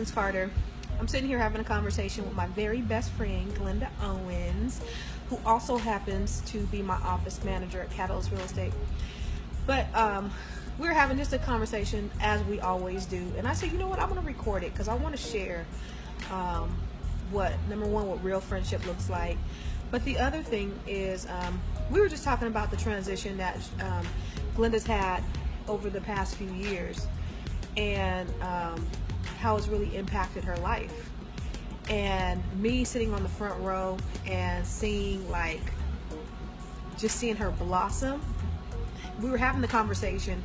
Constance Carter. I'm sitting here having a conversation with my very best friend, Glenda Owens, who also happens to be my office manager at Catalyst Real Estate. But we're having just a conversation as we always do. And I said, you know what, I'm going to record it because I want to share number one, what real friendship looks like. But the other thing is, we were just talking about the transition that Glenda's had over the past few years, and how it's really impacted her life. And me sitting on the front row and seeing her blossom. We were having the conversation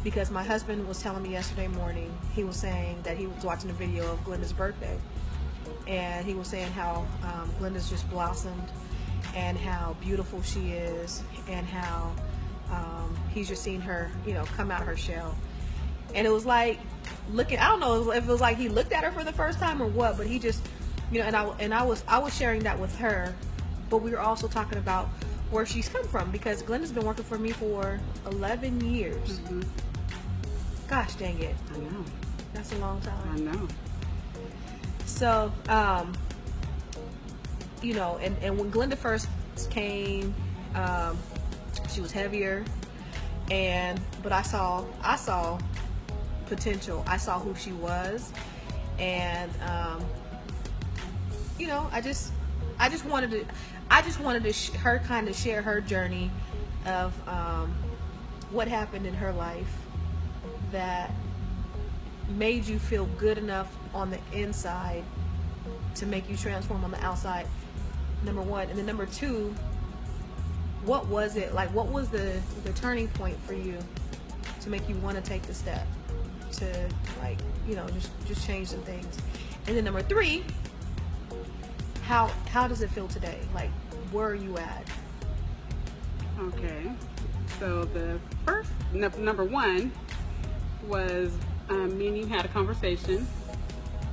because my husband was telling me yesterday morning, he was saying that he was watching a video of Glenda's birthday, and he was saying how Glenda's just blossomed and how beautiful she is, and how he's just seen her, come out of her shell. And it was like looking, I don't know if it was like he looked at her for the first time or what, but he just, and I was sharing that with her, but we were also talking about where she's come from, because Glenda's been working for me for 11 years. Mm-hmm. Gosh dang it. I know. That's a long time. I know. So, and when Glenda first came, she was heavier, but I saw potential. I saw who she was, and I just wanted her kind of share her journey of what happened in her life that made you feel good enough on the inside to make you transform on the outside, number one. And then number two, what was it like? What was the turning point for you to make you want to take the step to just change some things? And then number three, how does it feel today? Like, where are you at? Okay, so the first number one was me and you had a conversation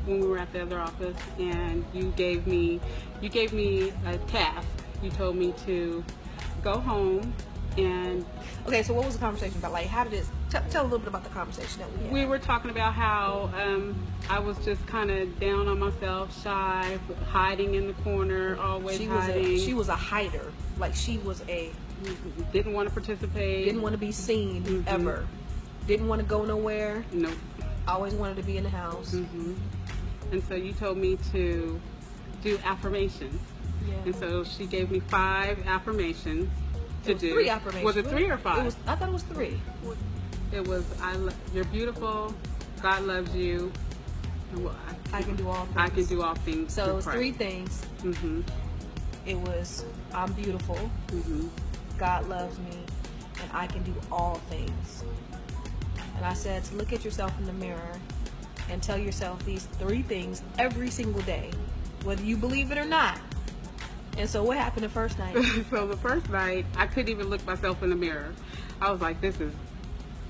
when we were at the other office, and you gave me a task. You told me to go home and... Okay, so what was the conversation about? Like, how did it... Tell a little bit about the conversation that we had. We were talking about how I was just kind of down on myself, shy, hiding in the corner, always hiding. She was a hider. Like, she was didn't want to participate. Didn't want to be seen, mm-hmm. ever. Didn't want to go nowhere. Nope. Always wanted to be in the house. Mm-hmm. And so you told me to do affirmations. Yeah. And so she gave me 5 affirmations to do. 3 affirmations. Was it 3 or 5? I thought it was 3. It was, you're beautiful, God loves you, I can do all things. I can do all things. So it was 3 things. Mm-hmm. It was, I'm beautiful, mm-hmm. God loves me, and I can do all things. And I said to look at yourself in the mirror and tell yourself these 3 things every single day, whether you believe it or not. And so what happened the first night? So the first night, I couldn't even look myself in the mirror. I was like,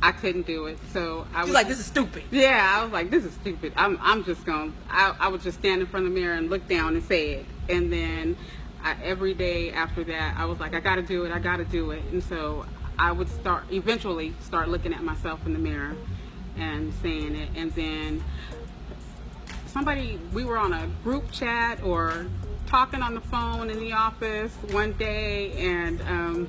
I couldn't do it. So I was like, this is stupid. Yeah, I was like, this is stupid. I would just stand in front of the mirror and look down and say it. And then every day after that, I was like, I gotta do it. And so I would eventually start looking at myself in the mirror and saying it. And then we were on a group chat or talking on the phone in the office one day, and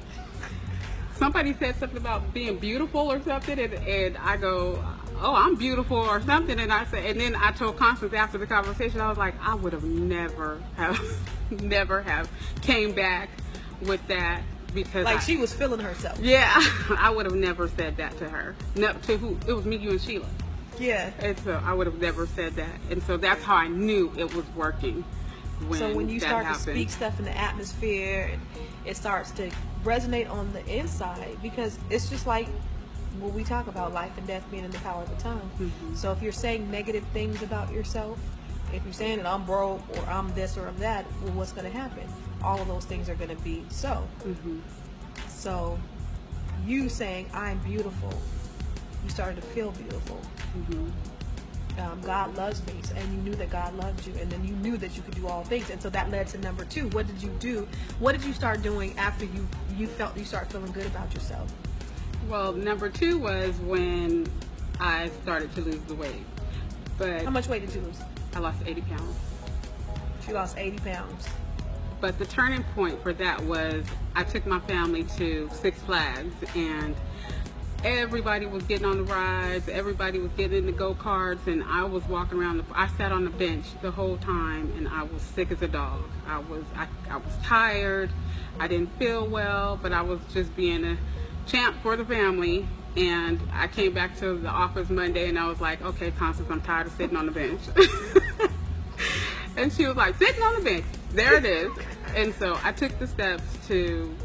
somebody said something about being beautiful or something, and I go, oh, I'm beautiful or something, and then I told Constance after the conversation, I was like, I would have never have came back with that, because she was feeling herself. Yeah, I would have never said that to her. No, to who? It was me, you, and Sheila. Yeah. And so I would have never said that, and so that's how I knew it was working. When you start happened. to speak stuff in the atmosphere, and it starts to resonate on the inside, because it's just like what we talk about, life and death being in the power of the tongue. Mm-hmm. So if you're saying negative things about yourself, if you're saying that I'm broke or I'm this or I'm that, well, what's going to happen? All of those things are going to be so. Mm-hmm. So you saying I'm beautiful, you started to feel beautiful. Mm-hmm. God loves me, and you knew that God loved you, and then you knew that you could do all things, and so that led to number 2. What did you do? What did you start doing after you start feeling good about yourself? Well, number 2 was when I started to lose the weight. But how much weight did you lose? I lost 80 pounds. She lost 80 pounds. But the turning point for that was I took my family to Six Flags, and everybody was getting on the rides, everybody was getting in the go-karts, and I was walking around. I sat on the bench the whole time, and I was sick as a dog. I was tired. I didn't feel well, but I was just being a champ for the family. And I came back to the office Monday, and I was like, okay, Constance, I'm tired of sitting on the bench. And she was like, sitting on the bench, there it is. And so I took the steps to